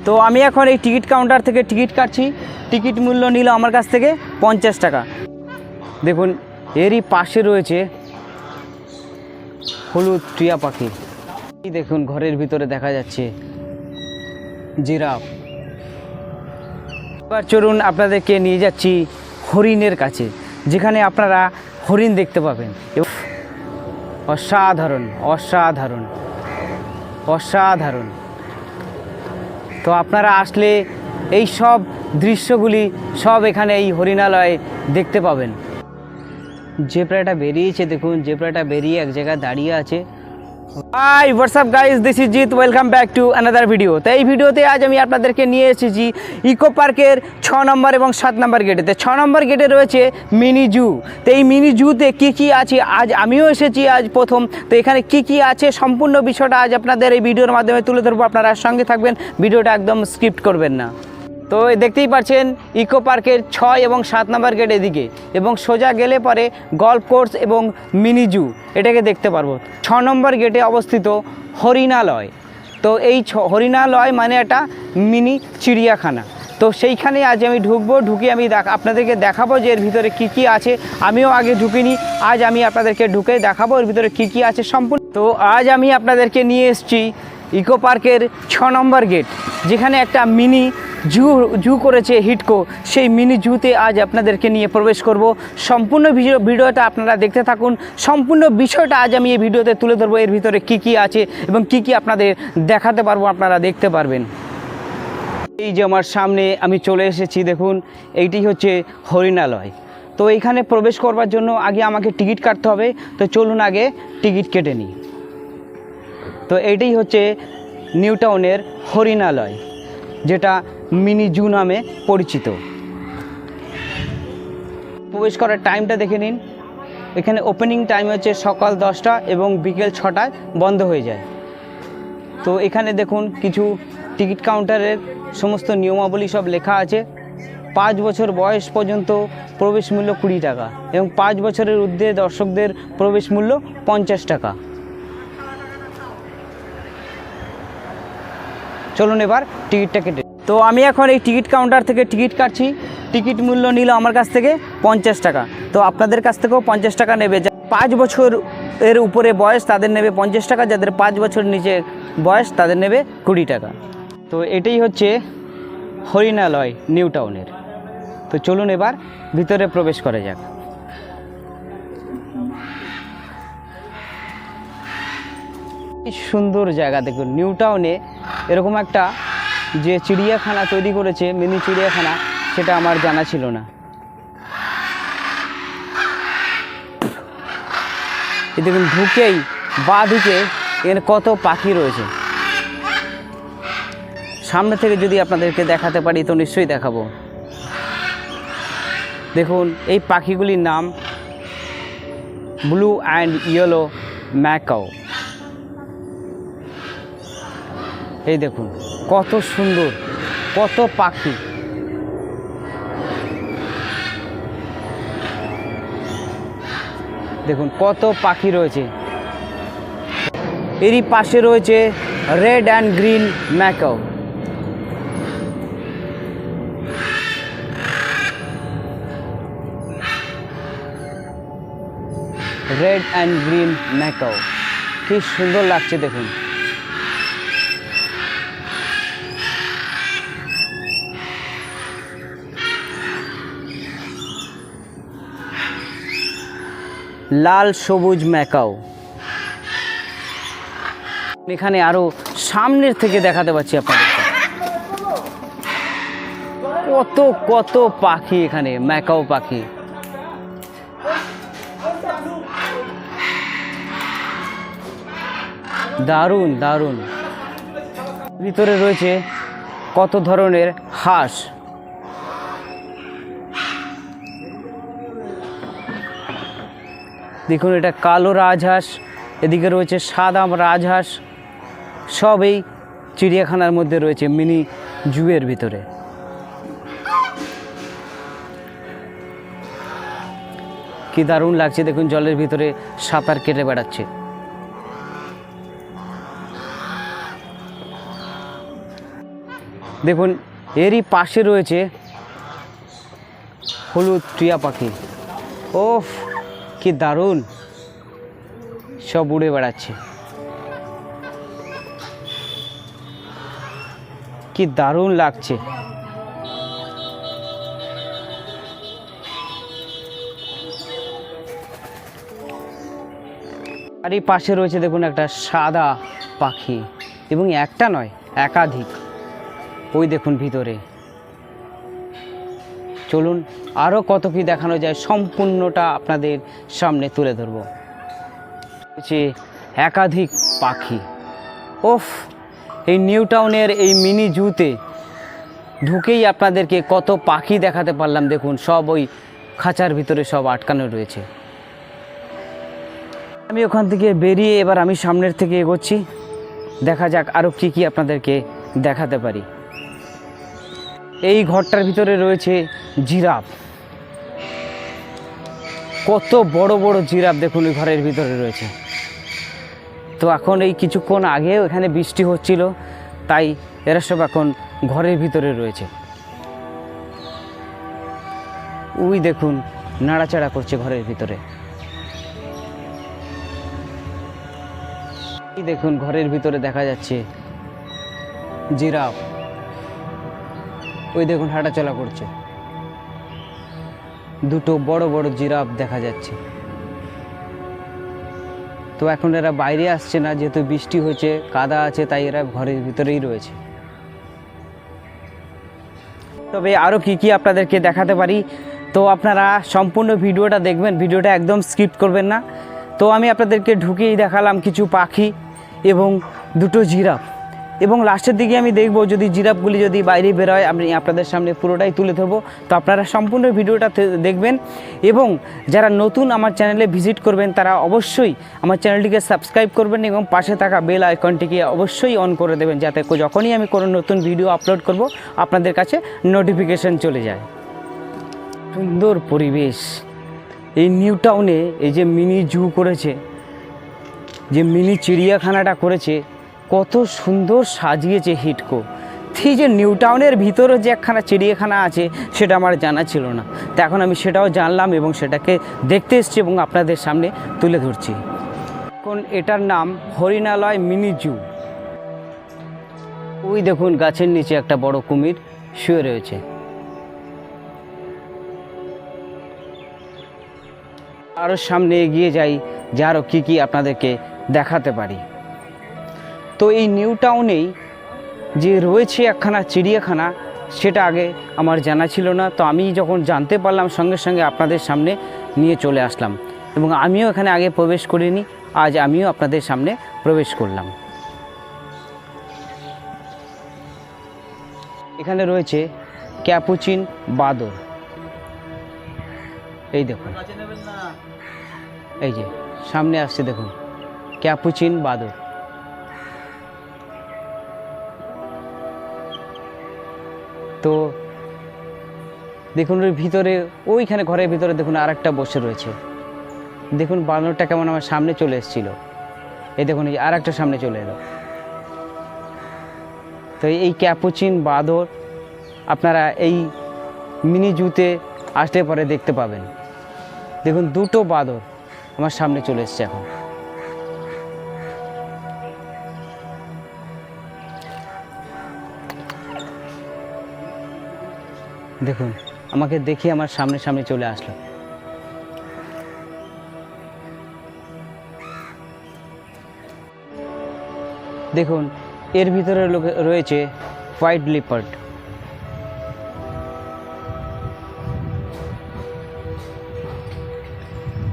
তো আমি এখন এই টিকিট কাউন্টার থেকে টিকিট কাটছি। টিকিট মূল্য নিল আমার কাছ থেকে 50 টাকা। দেখুন এরই পাশে রয়েছে হলুদ টিয়া পাখি। দেখুন ঘরের ভিতরে দেখা যাচ্ছে জিরাফ। এবার চলুন আপনাদেরকে নিয়ে যাচ্ছি হরিণের কাছে, যেখানে আপনারা হরিণ দেখতে পাবেন। অসাধারণ অসাধারণ অসাধারণ। তো আপনারা আসলে এই সব দৃশ্যগুলি সব এখানে এই হরিণালয়ে দেখতে পাবেন। জেব্রাটা বেরিয়েছে, দেখুন জেব্রাটা বেরিয়ে এক জায়গায় দাঁড়িয়ে আছে। High WhatsApp guys, this is Jeet, welcome back to another video. তো এই ভিডিওতে আজ আমি আপনাদেরকে নিয়ে এসেছি ইকো পার্কের 6 নম্বর এবং 7 নম্বর গেটেতে। 6 নম্বর গেটে রয়েছে মিনি জু। তো এই মিনি জুতে কী আছে, আজ আমিও এসেছি আজ প্রথম। তো এখানে কী আছে সম্পূর্ণ বিষয়টা আজ আপনাদের এই ভিডিওর মাধ্যমে তুলে ধরবো। আপনারা সঙ্গে থাকবেন, ভিডিওটা একদম স্কিপ করবেন না। তো দেখতেই পাচ্ছেন ইকো পার্কের 6 এবং 7 নম্বর গেট এদিকে, এবং সোজা গেলে পরে গল্ফ কোর্স এবং মিনি জু এটাকে দেখতে পারবো। 6 নম্বর গেটে অবস্থিত হরিণালয়। তো এই হরিণালয় মানে একটা মিনি চিড়িয়াখানা। তো সেইখানে আজ আমি ঢুকবো, ঢুকে আমি আপনাদেরকে দেখাবো যে এর ভিতরে কী আছে। আমিও আগে ঢুকিনি, আজ আমি আপনাদেরকে ঢুকে দেখাবো এর ভিতরে কী আছে সম্পূর্ণ। তো আজ আমি আপনাদেরকে নিয়ে এসেছি ইকো পার্কের 6 নম্বর গেট, যেখানে একটা মিনি জু করেছে হিটকো। সেই মিনি জুতে আজ আপনাদেরকে নিয়ে প্রবেশ করব। সম্পূর্ণ ভিডিওটা আপনারা দেখতে থাকুন। সম্পূর্ণ বিষয়টা আজ আমি এই ভিডিওতে তুলে ধরবো। এর ভিতরে কী আছে এবং কী আপনাদের দেখাতে পারবো, আপনারা দেখতে পারবেন। এই যে আমার সামনে আমি চলে এসেছি, দেখুন এইটি হচ্ছে হরিণালয়। তো এইখানে প্রবেশ করবার জন্য আগে আমাকে টিকিট কাটতে হবে। তো চলুন আগে টিকিট কেটে নিই। তো এইটাই হচ্ছে নিউ টাউনের হরিণালয়, যেটা মিনি জু নামে পরিচিত। প্রবেশ করার টাইমটা দেখে নিন। এখানে ওপেনিং টাইম হচ্ছে সকাল 10টা এবং বিকেল 6টায় বন্ধ হয়ে যায়। তো এখানে দেখুন কিছু টিকিট কাউন্টারের সমস্ত নিয়মাবলী সব লেখা আছে। 5 বছর বয়স পর্যন্ত প্রবেশ মূল্য 20 টাকা এবং 5 বছরের ঊর্ধ্বে দর্শকদের প্রবেশ মূল্য 50 টাকা। চলুন এবার টিকিটটা কেটে। তো আমি এখন এই টিকিট কাউন্টার থেকে টিকিট কাটছি। টিকিট মূল্য নিল আমার কাছ থেকে 50 টাকা। তো আপনাদের কাছ থেকেও 50 টাকা নেবে। 5 বছর এর উপরে বয়স তাদের নেবে 50 টাকা, যাদের 5 বছর নিচে বয়স তাদের নেবে 20 টাকা। তো এটাই হচ্ছে হরিণালয় নিউ টাউনের। তো চলুন এবার ভিতরে প্রবেশ করা যাক। সুন্দর জায়গা দেখুন। নিউ টাউনে এরকম একটা যে চিড়িয়াখানা তৈরি করেছে, মিনি চিড়িয়াখানা, সেটা আমার জানা ছিল না। এই দেখুন ঢুকেই বা দিকে এর কত পাখি রয়েছে। সামনে থেকে যদি আপনাদেরকে দেখাতে পারি তো নিশ্চয়ই দেখাবো। দেখুন এই পাখিগুলির নাম ব্লু অ্যান্ড ইয়েলো ম্যাকাও। এই দেখুন কত সুন্দর, কত পাখি। দেখুন কত পাখি রয়েছে। এরই পাশে রয়েছে red and green macaw. Red and green macaw কি সুন্দর লাগছে দেখুন। লাল সবুজ ম্যাকাও। এখানে আরো সামনের থেকে দেখাতে পাচ্ছি আপনাদের কত কত পাখি, এখানে ম্যাকাও পাখি। দারুণ দারুণ। ভিতরে রয়েছে কত ধরনের হাঁস। দেখুন এটা কালো রাজহাঁস, এদিকে রয়েছে সাদা রাজহাঁস। সব এই চিড়িয়াখানার মধ্যে রয়েছে মিনি জুয়ের ভিতরে। কি দারুণ লাগছে দেখুন, জলের ভিতরে সাঁতার কেটে বেড়াচ্ছে। দেখুন এরই পাশে রয়েছে হলুদ টিয়া পাখি। ওফ কি দারুণ, সব উড়ে বেড়াচ্ছে, কি দারুণ লাগছে। আর এই পাশে রয়েছে দেখুন একটা সাদা পাখি, এবং একটা নয় একাধিক। ওই দেখুন ভিতরে। চলুন আরও কত কি দেখানো যায় সম্পূর্ণটা আপনাদের সামনে তুলে ধরব। হচ্ছে একাধিক পাখি। ওফ, এই নিউ টাউনের এই মিনি জুতে ঢুকেই আপনাদেরকে কত পাখি দেখাতে পারলাম। দেখুন সব ওই খাঁচার ভিতরে সব আটকানো রয়েছে। আমি ওখান থেকে বেরিয়ে এবার আমি সামনের থেকে এগোচ্ছি, দেখা যাক আরও কী কী আপনাদেরকে দেখাতে পারি। এই ঘরটার ভিতরে রয়েছে জিরাফ, কত বড় বড় জিরাফ দেখুন ওই ঘরের ভিতরে রয়েছে। তো এখন এই কিছুক্ষণ আগেও এখানে বৃষ্টি হচ্ছিল, তাই এরা সব এখন ঘরের ভিতরে রয়েছে। ওই দেখুন নাড়াচাড়া করছে ঘরের ভিতরে। এই দেখুন ঘরের ভিতরে দেখা যাচ্ছে জিরাফ, ওই দেখুন হাঁটাচলা করছে। দুটো বড় বড় জিরাফ দেখা যাচ্ছে। তো এখন এরা বাইরে আসছে না, যেহেতু বৃষ্টি হয়েছে, কাদা আছে, তাই এরা ঘরের ভিতরেই রয়েছে। তবে আরও কি কি আপনাদেরকে দেখাতে পারি, তো আপনারা সম্পূর্ণ ভিডিওটা দেখবেন, ভিডিওটা একদম স্কিপ করবেন না। তো আমি আপনাদেরকে ঢুকেই দেখালাম কিছু পাখি এবং দুটো জিরাফ, এবং লাস্টের দিকে আমি দেখব যদি জিরাফগুলি যদি বাইরে বেরোয় আমি আপনাদের সামনে পুরোটাই তুলে ধরবো। তো আপনারা সম্পূর্ণ ভিডিওটা দেখবেন, এবং যারা নতুন আমার চ্যানেলে ভিজিট করবেন তারা অবশ্যই আমার চ্যানেলটিকে সাবস্ক্রাইব করবেন এবং পাশে থাকা বেল আইকনটিকে অবশ্যই অন করে দেবেন, যাতে যখনই আমি কোনো নতুন ভিডিও আপলোড করব আপনাদের কাছে নোটিফিকেশন চলে যায়। সুন্দর পরিবেশ এই নিউ টাউনে। এই যে মিনি জু করেছে, যে মিনি চিড়িয়াখানাটা করেছে, কত সুন্দর সাজিয়েছে হিটকো। এই যে নিউ টাউনের ভিতরে যে একখানা চিড়িয়াখানা আছে সেটা আমার জানা ছিল না, তো এখন আমি সেটাও জানলাম এবং সেটাকে দেখতে এসেছি এবং আপনাদের সামনে তুলে ধরছি। এখন এটার নাম হরিণালয় মিনি জু। ওই দেখুন গাছের নিচে একটা বড় কুমির শুয়ে রয়েছে। আরও সামনে এগিয়ে যাই, যে আরও কী কী আপনাদেরকে দেখাতে পারি। তো এই নিউ টাউনেই যে রয়েছে একখানা চিড়িয়াখানা, সেটা আগে আমার জানা ছিল না। তো আমি যখন জানতে পারলাম সঙ্গে সঙ্গে আপনাদের সামনে নিয়ে চলে আসলাম, এবং আমিও এখানে আগে প্রবেশ করিনি, আজ আমিও আপনাদের সামনে প্রবেশ করলাম। এখানে রয়েছে ক্যাপুচিন বাঁদর। এই দেখুন, এই যে সামনে আসছে দেখুন ক্যাপুচিন বাঁদর। তো দেখুন ওর ভিতরে, ওইখানে ঘরের ভিতরে দেখুন আর একটা বসে রয়েছে। দেখুন বানরটা কেমন আমার সামনে চলে এসেছিল, এই দেখুন এই আর একটা সামনে চলে এলো। তো এই ক্যাপুচিন বাঁদর আপনারা এই মিনি জুতে আসলে পরে দেখতে পাবেন। দেখুন দুটো বাঁদর আমার সামনে চলে এসছে এখন। দেখুন আমাকে দেখে আমার সামনে সামনে চলে আসলো। দেখুন এর ভিতরে রয়েছে হোয়াইট লিপার্ড।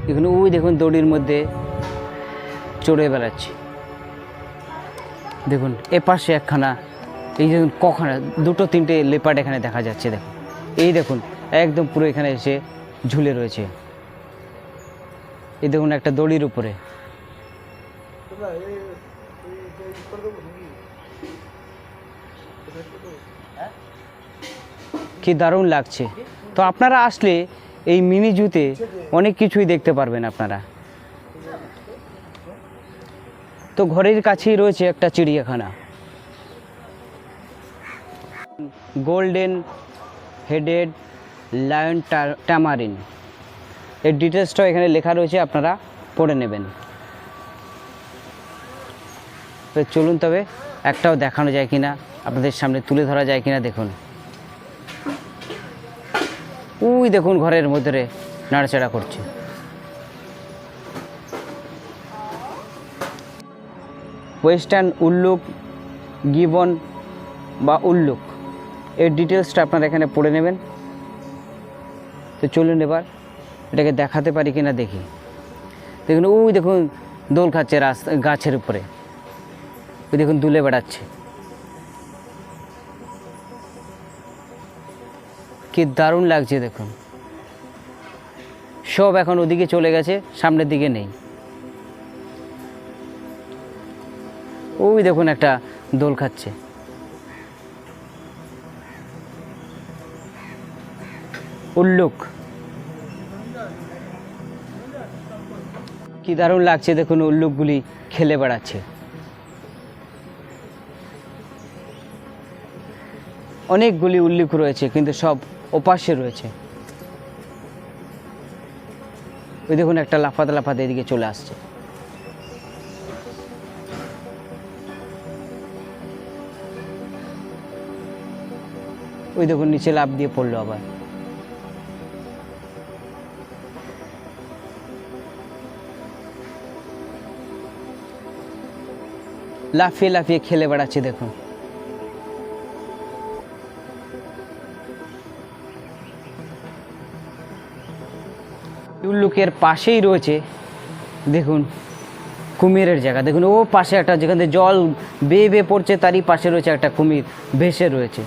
এখানে ওই দেখুন দড়ির মধ্যে চড়ে বেড়াচ্ছে। দেখুন এপাশে একখানা, এই দেখুন কখানা, দুটো তিনটে লেপার্ড এখানে দেখা যাচ্ছে। দেখুন এই দেখুন একদম পুরো এখানে এসে ঝুলে রয়েছে। এই দেখুন একটা দড়ির উপরে। কি দারুণ লাগছে। তো আপনারা আসলে এই মিনি জুতে অনেক কিছুই দেখতে পারবেন আপনারা। তো ঘরের কাছেই রয়েছে একটা চিড়িয়াখানা। গোল্ডেন হেডেড লায়ন ট্যামারিন, এর ডিটেলসটাও এখানে লেখা রয়েছে, আপনারা পড়ে নেবেন। তো চলুন তবে একটাও দেখানো যায় কিনা, আপনাদের সামনে তুলে ধরা যায় কিনা দেখুন। ওই দেখুন ঘরের মধ্যে নাড়াচাড়া করছে। ওয়েস্টার্ন উল্লুক গিবন বা উল্লুক, এর ডিটেলসটা আপনারা এখানে পড়ে নেবেন। তো চলুন এবার এটাকে দেখাতে পারি কিনা দেখি। দেখুন ওই দেখুন দোল খাচ্ছে গাছের উপরে, ওই দেখুন দুলে বেড়াচ্ছে, কি দারুণ লাগছে দেখুন। সব এখন ওদিকে চলে গেছে, সামনের দিকে নেই। ওই দেখুন একটা দোল খাচ্ছে। উল্লুক, কি দারুণ লাগছে দেখুন, উল্লুকগুলি খেলে বেড়াচ্ছে। অনেকগুলি উল্লুক রয়েছে কিন্তু সব ওপাশে রয়েছে। ওই দেখুন একটা লাফাতে লাফাতে এদিকে চলে আসছে। ওই দেখুন নিচে লাফ দিয়ে পড়লো আবার। লাফিয়ে লাফিয়ে খেলে বেড়াচ্ছে দেখুন। উল্লুকের পাশেই রয়েছে দেখুন কুমিরের জায়গা। দেখুন ও পাশে একটা, যেখানে জল বেয়ে বেয়ে পড়ছে তারই পাশে রয়েছে একটা কুমির ভেসে রয়েছে।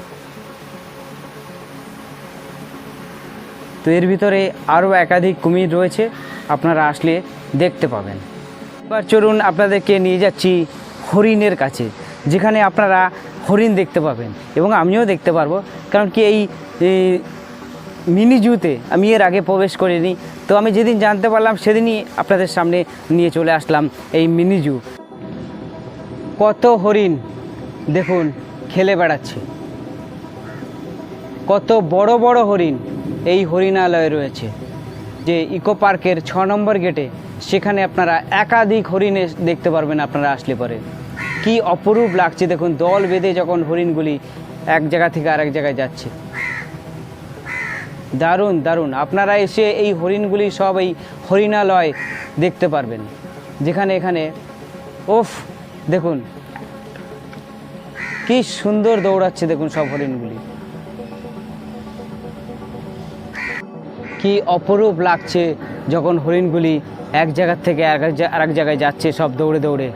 তো এর ভিতরে আরও একাধিক কুমির রয়েছে, আপনারা আসলে দেখতে পাবেন। এবার চলুন আপনাদেরকে নিয়ে যাচ্ছি হরিণের কাছে, যেখানে আপনারা হরিণ দেখতে পাবেন এবং আমিও দেখতে পারবো। কারণ কি এই মিনি জুতে আমি এর আগে প্রবেশ করিনি, তো আমি যেদিন জানতে পারলাম সেদিনই আপনাদের সামনে নিয়ে চলে আসলাম এই মিনি জু। কত হরিণ দেখুন খেলে বেড়াচ্ছে, কত বড় বড় হরিণ এই হরিণালয়ে রয়েছে। যে ইকো পার্কের 6 নম্বর গেটে, সেখানে আপনারা একাধিক হরিণ দেখতে পারবেন আপনারা আসলে পরে। কি অপরূপ লাগছে দেখুন, দল বেঁধে যখন হরিণগুলি এক জায়গা থেকে আরেক জায়গায় যাচ্ছে। দারুণ দারুণ, আপনারা এসে এই হরিণগুলি সব এই হরিণালয় দেখতে পারবেন, যেখানে এখানে ওফ দেখুন কি সুন্দর দৌড়াচ্ছে দেখুন সব হরিণগুলি। কি অপরূপ লাগছে যখন হরিণগুলি এক জায়গার থেকে আরেক জায়গায় যাচ্ছে সব দৌড়ে দৌড়ে।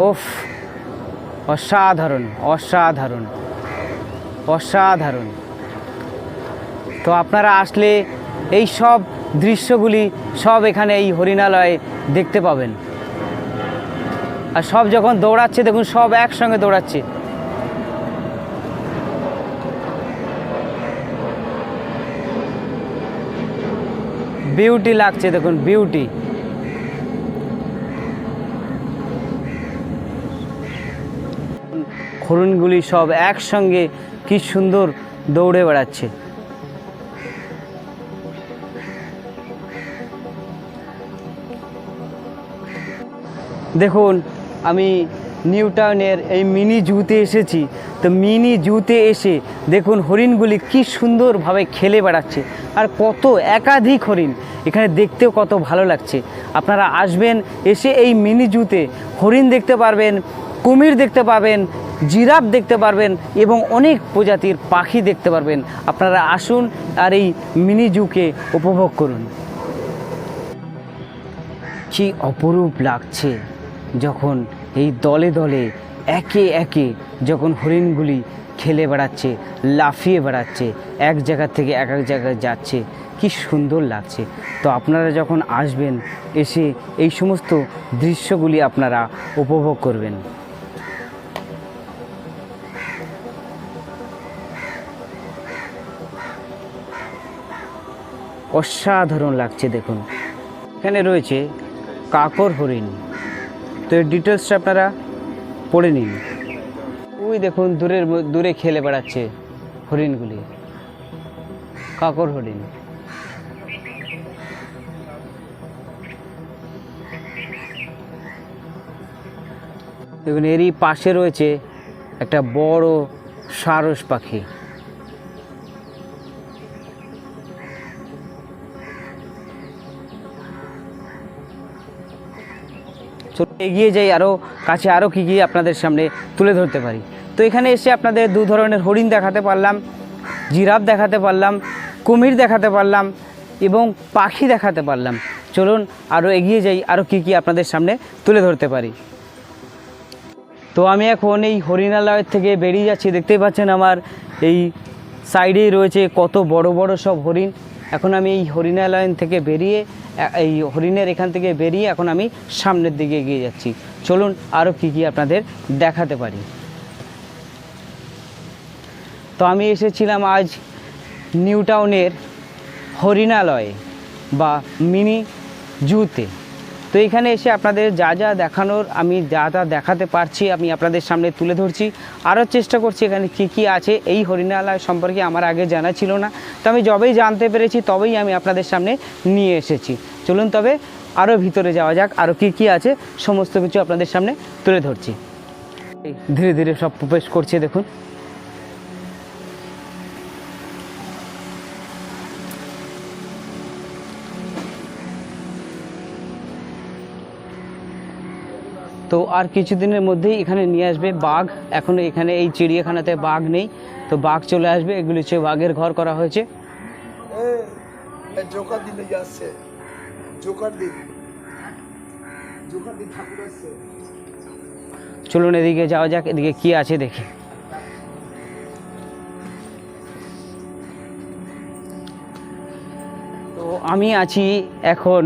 ওফ, অসাধারণ অসাধারণ অসাধারণ। তো আপনারা আসলে এই সব দৃশ্যগুলি সব এখানে এই হরিণালয়ে দেখতে পাবেন। আর সব যখন দৌড়াচ্ছে দেখুন, সব একসঙ্গে দৌড়াচ্ছে। বিউটি লাগছে দেখুন, বিউটি। হরিণগুলি সব একসঙ্গে কি সুন্দর দৌড়ে বেড়াচ্ছে। দেখুন আমি নিউ টাউনের এই মিনি জুতে এসেছি। তো মিনি জুতে এসে দেখুন হরিণগুলি কি সুন্দরভাবে খেলে বেড়াচ্ছে, আর কত একাধিক হরিণ এখানে দেখতেও কত ভালো লাগছে। আপনারা আসবেন, এসে এই মিনি জুতে হরিণ দেখতে পারবেন, কুমির দেখতে পাবেন, জিরাফ দেখতে পারবেন এবং অনেক প্রজাতির পাখি দেখতে পারবেন। আপনারা আসুন আর এই মিনি জুকে উপভোগ করুন। কি অপরূপ লাগছে যখন এই দলে দলে একে একে যখন হরিণগুলি খেলে বেড়াচ্ছে, লাফিয়ে বেড়াচ্ছে, এক জায়গা থেকে এক এক জায়গায় যাচ্ছে, কি সুন্দর লাগছে। তো আপনারা যখন আসবেন, এসে এই সমস্ত দৃশ্যগুলি আপনারা উপভোগ করবেন। অসাধারণ লাগছে দেখুন। এখানে রয়েছে কাকর হরিণ, তো এর ডিটেলসটা আপনারা পড়ে নিন। ওই দেখুন দূরে খেলে বেড়াচ্ছে হরিণগুলি, কাকর হরিণ। দেখুন এরই পাশে রয়েছে একটা বড় সারস পাখি। চলো এগিয়ে যাই, আরও কাছে আরও কী কী আপনাদের সামনে তুলে ধরতে পারি। তো এখানে এসে আপনাদের দু ধরনের হরিণ দেখাতে পারলাম, জিরাফ দেখাতে পারলাম, কুমির দেখাতে পারলাম এবং পাখি দেখাতে পারলাম। চলুন আরও এগিয়ে যাই, আরও কী কী আপনাদের সামনে তুলে ধরতে পারি। তো আমি এখন এই হরিণালয়ের থেকে বেরিয়ে যাচ্ছি। দেখতেই পাচ্ছেন আমার এই সাইডেই রয়েছে কত বড় বড় সব হরিণ। এখন আমি এই হরিণালয় থেকে বেরিয়ে, এই হরিণের এখান থেকে বেরিয়ে এখন আমি সামনের দিকে এগিয়ে যাচ্ছি। চলুন আরও কী কী আপনাদের দেখাতে পারি। তো আমি এসেছিলাম আজ নিউ টাউনের হরিণালয়ে বা মিনি জুতে। তো এখানে এসে আপনাদের যা যা দেখানোর, আমি যা যা দেখাতে পারছি আমি আপনাদের সামনে তুলে ধরছি। আরও চেষ্টা করছি এখানে কী কী আছে। এই হরিণালয় সম্পর্কে আমার আগে জানা ছিল না, তো আমি যবেই জানতে পেরেছি তবেই আমি আপনাদের সামনে নিয়ে এসেছি। চলুন তবে আরও ভিতরে যাওয়া যাক, আরও কী কী আছে সমস্ত কিছু আপনাদের সামনে তুলে ধরছি। ধীরে ধীরে সব প্রবেশ করছে দেখুন। তো আর কিছুদিনের মধ্যেই এখানে নিয়ে আসবে বাঘ। এখন এখানে এই চিড়িয়াখানাতে বাঘ নেই, তো বাঘ চলে আসবে। এগুলি হচ্ছে বাঘের ঘর করা হয়েছে। চলুন এদিকে যাওয়া যাক, এদিকে কি আছে দেখি। তো আমি আছি এখন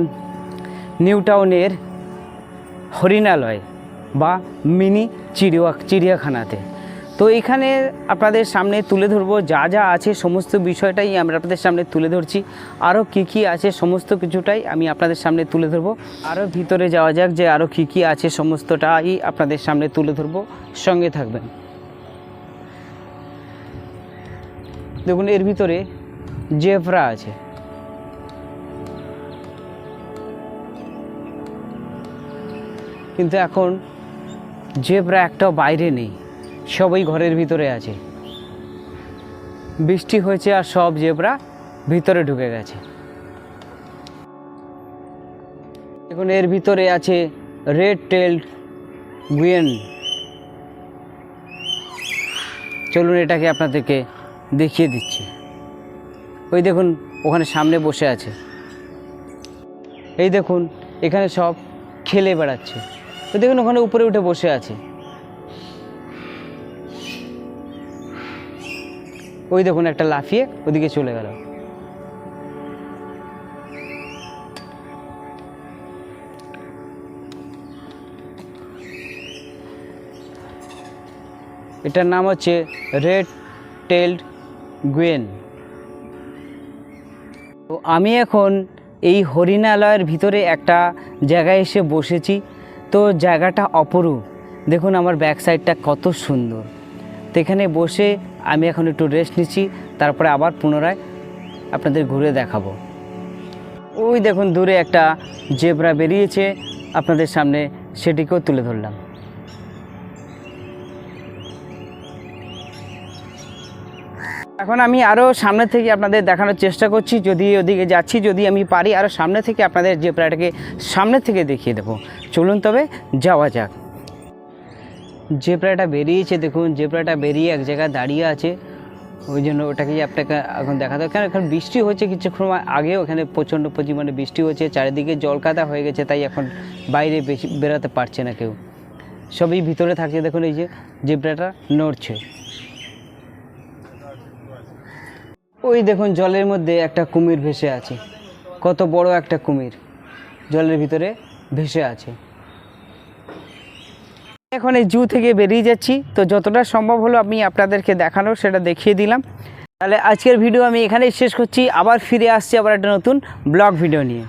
নিউ টাউনের হরিণালয় বা মিনি চিড়িয়াখানাতে। তো এখানে আপনাদের সামনে তুলে ধরবো যা যা আছে সমস্ত বিষয়টাই আমরা আপনাদের সামনে তুলে ধরছি। আরও কী কী আছে সমস্ত কিছুটাই আমি আপনাদের সামনে তুলে ধরবো। আরও ভিতরে যাওয়া যাক, যে আরও কী কী আছে সমস্তটাই আপনাদের সামনে তুলে ধরবো, সঙ্গে থাকবেন। দেখুন এর ভিতরে জেব্রা আছে। কিন্তু এখন জেব্রা একটাও বাইরে নেই, সবই ঘরের ভিতরে আছে। বৃষ্টি হয়েছে আর সব জেব্রা ভিতরে ঢুকে গেছে। এখন এর ভিতরে আছে রেড টেলড গুয়েন। চলুন এটাকে আপনাদেরকে দেখিয়ে দিচ্ছি। ওই দেখুন ওখানে সামনে বসে আছে। এই দেখুন এখানে সব খেলে বেড়াচ্ছে। তো দেখুন ওখানে উপরে উঠে বসে আছে। ওই দেখুন একটা লাফিয়ে ওদিকে চলে গেল। এটার নাম হচ্ছে রেড টেলড গুয়েন। তো আমি এখন এই হরিণালয়ের ভিতরে একটা জায়গায় এসে বসেছি। তো জায়গাটা অপরূপ। দেখুন আমার ব্যাক সাইডটা কত সুন্দর। তো এখানে বসে আমি এখন একটু রেস্ট নিচ্ছি, তারপরে আবার পুনরায় আপনাদের ঘুরে দেখাবো। ওই দেখুন দূরে একটা জেব্রা বেরিয়েছে আপনাদের সামনে, সেটিকেও তুলে ধরলাম। এখন আমি আরও সামনে থেকে আপনাদের দেখানোর চেষ্টা করছি, যদি ওদিকে যাচ্ছি, যদি আমি পারি আরও সামনে থেকে আপনাদের জেব্রাটাকে সামনে থেকে দেখিয়ে দেবো। চলুন তবে যাওয়া যাক। জেব্রাটা বেরিয়েছে, দেখুন জেব্রাটা বেরিয়ে এক জায়গায় দাঁড়িয়ে আছে। ওই জন্য ওটাকেই আপনাকে এখন দেখাতে হবে। কারণ এখন বৃষ্টি হচ্ছে, কিছুক্ষণ আগেও এখানে প্রচণ্ড পরিমাণে বৃষ্টি হচ্ছে, চারিদিকে জলকাদা হয়ে গেছে, তাই এখন বাইরে বেশি বেরোতে পারছে না কেউ, সবই ভিতরে থাকছে। দেখুন এই যে জেব্রাটা নড়ছে। ওই দেখুন জলের মধ্যে একটা কুমির ভেসে আছে, কত বড় একটা কুমির জলের ভিতরে ভেসে আছে। এখন এই জু থেকে বেরিয়ে যাচ্ছি, তো যতটা সম্ভব হলো আমি আপনাদেরকে দেখানোর সেটা দেখিয়ে দিলাম। তাহলে আজকের ভিডিও আমি এখানেই শেষ করছি। আবার ফিরে আসছি আবার একটা নতুন ব্লগ ভিডিও নিয়ে।